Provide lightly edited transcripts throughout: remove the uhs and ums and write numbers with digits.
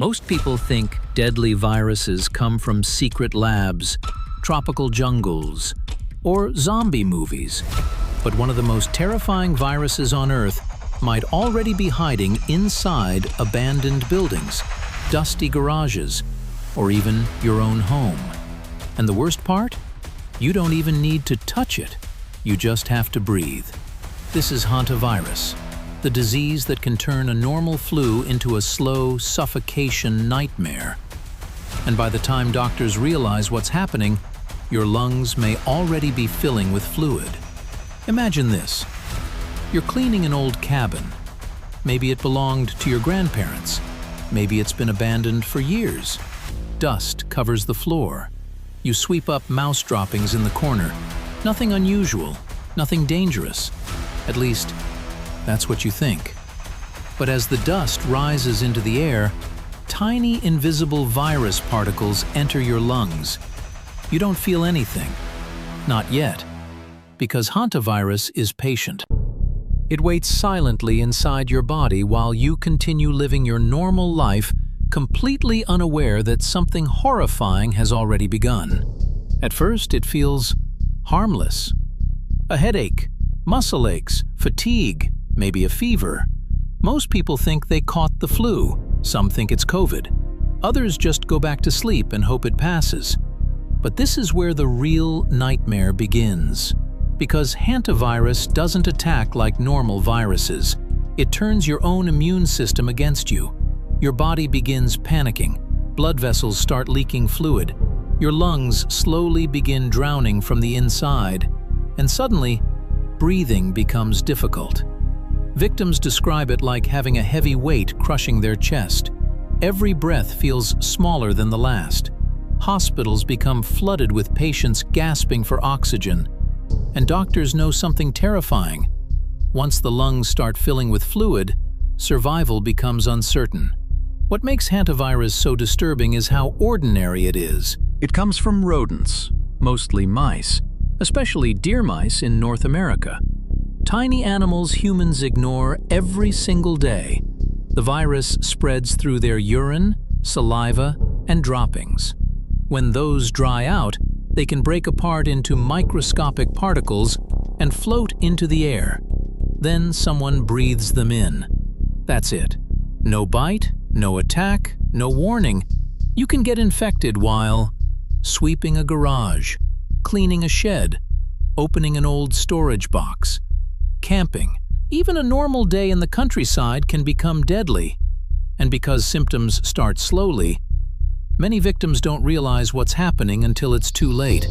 Most people think deadly viruses come from secret labs, tropical jungles, or zombie movies. But one of the most terrifying viruses on Earth might already be hiding inside abandoned buildings, dusty garages, or even your own home. And the worst part? You don't even need to touch it. You just have to breathe. This is Hantavirus, the disease that can turn a normal flu into a slow suffocation nightmare. And by the time doctors realize what's happening, your lungs may already be filling with fluid. Imagine this. You're cleaning an old cabin. Maybe it belonged to your grandparents. Maybe it's been abandoned for years. Dust covers the floor. You sweep up mouse droppings in the corner. Nothing unusual, nothing dangerous. At least, that's what you think. But as the dust rises into the air, tiny invisible virus particles enter your lungs. You don't feel anything. Not yet. Because Hantavirus is patient. It waits silently inside your body while you continue living your normal life, completely unaware that something horrifying has already begun. At first, it feels harmless. A headache, muscle aches, fatigue, maybe a fever. Most people think they caught the flu. Some think it's COVID. Others just go back to sleep and hope it passes. But this is where the real nightmare begins. Because Hantavirus doesn't attack like normal viruses. It turns your own immune system against you. Your body begins panicking. Blood vessels start leaking fluid. Your lungs slowly begin drowning from the inside. And suddenly, breathing becomes difficult. Victims describe it like having a heavy weight crushing their chest. Every breath feels smaller than the last. Hospitals become flooded with patients gasping for oxygen. And doctors know something terrifying. Once the lungs start filling with fluid, survival becomes uncertain. What makes Hantavirus so disturbing is how ordinary it is. It comes from rodents, mostly mice, especially deer mice in North America. Tiny animals humans ignore every single day. The virus spreads through their urine, saliva, and droppings. When those dry out, they can break apart into microscopic particles and float into the air. Then someone breathes them in. That's it. No bite, no attack, no warning. You can get infected while sweeping a garage, cleaning a shed, opening an old storage box, camping. Even a normal day in the countryside can become deadly. And because symptoms start slowly, many victims don't realize what's happening until it's too late.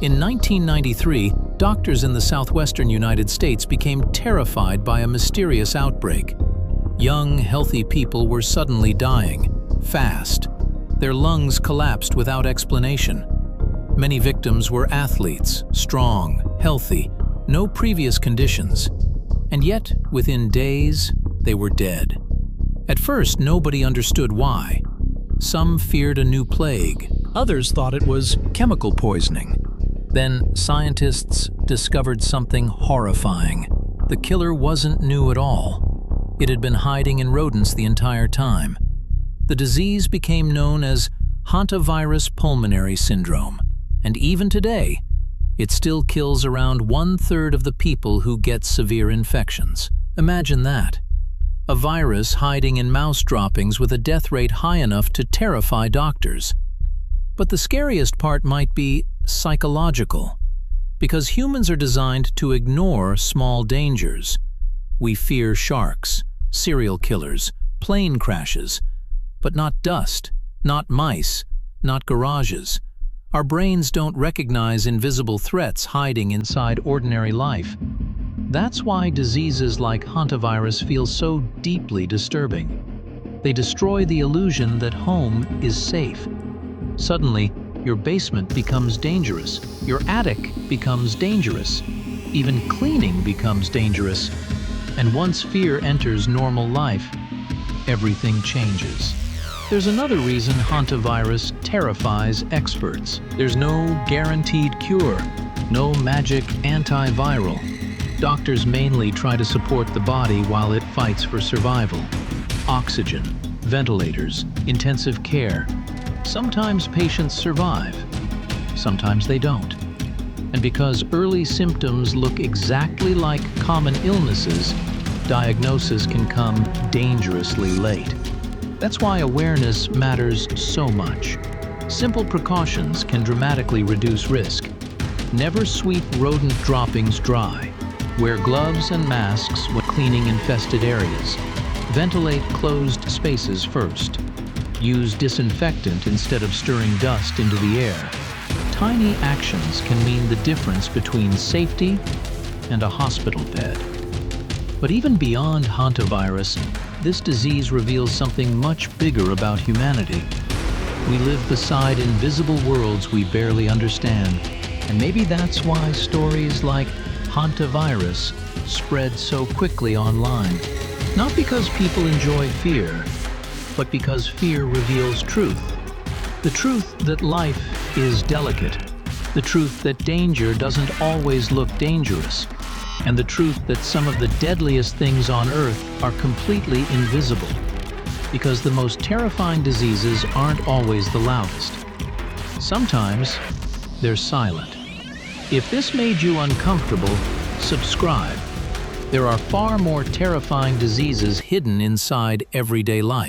In 1993, doctors in the southwestern United States became terrified by a mysterious outbreak. Young, healthy people were suddenly dying, fast. Their lungs collapsed without explanation. Many victims were athletes, strong, healthy, no previous conditions. And yet, within days, they were dead. At first, nobody understood why. Some feared a new plague. Others thought it was chemical poisoning. Then scientists discovered something horrifying. The killer wasn't new at all. It had been hiding in rodents the entire time. The disease became known as Hantavirus pulmonary syndrome. And even today, it still kills around 1/3 of the people who get severe infections. Imagine that. A virus hiding in mouse droppings with a death rate high enough to terrify doctors. But the scariest part might be psychological, because humans are designed to ignore small dangers. We fear sharks, serial killers, plane crashes, but not dust, not mice, not garages. Our brains don't recognize invisible threats hiding inside ordinary life. That's why diseases like Hantavirus feel so deeply disturbing. They destroy the illusion that home is safe. Suddenly, your basement becomes dangerous. Your attic becomes dangerous. Even cleaning becomes dangerous. And once fear enters normal life, everything changes. There's another reason Hantavirus terrifies experts. There's no guaranteed cure, no magic antiviral. Doctors mainly try to support the body while it fights for survival. Oxygen, ventilators, intensive care. Sometimes patients survive, sometimes they don't. And because early symptoms look exactly like common illnesses, diagnosis can come dangerously late. That's why awareness matters so much. Simple precautions can dramatically reduce risk. Never sweep rodent droppings dry. Wear gloves and masks when cleaning infested areas. Ventilate closed spaces first. Use disinfectant instead of stirring dust into the air. Tiny actions can mean the difference between safety and a hospital bed. But even beyond hantavirus, this disease reveals something much bigger about humanity. We live beside invisible worlds we barely understand. And maybe that's why stories like Hantavirus spread so quickly online. Not because people enjoy fear, but because fear reveals truth. The truth that life is delicate. The truth that danger doesn't always look dangerous. And the truth that some of the deadliest things on Earth are completely invisible. Because the most terrifying diseases aren't always the loudest. Sometimes they're silent. If this made you uncomfortable, subscribe. There are far more terrifying diseases hidden inside everyday life.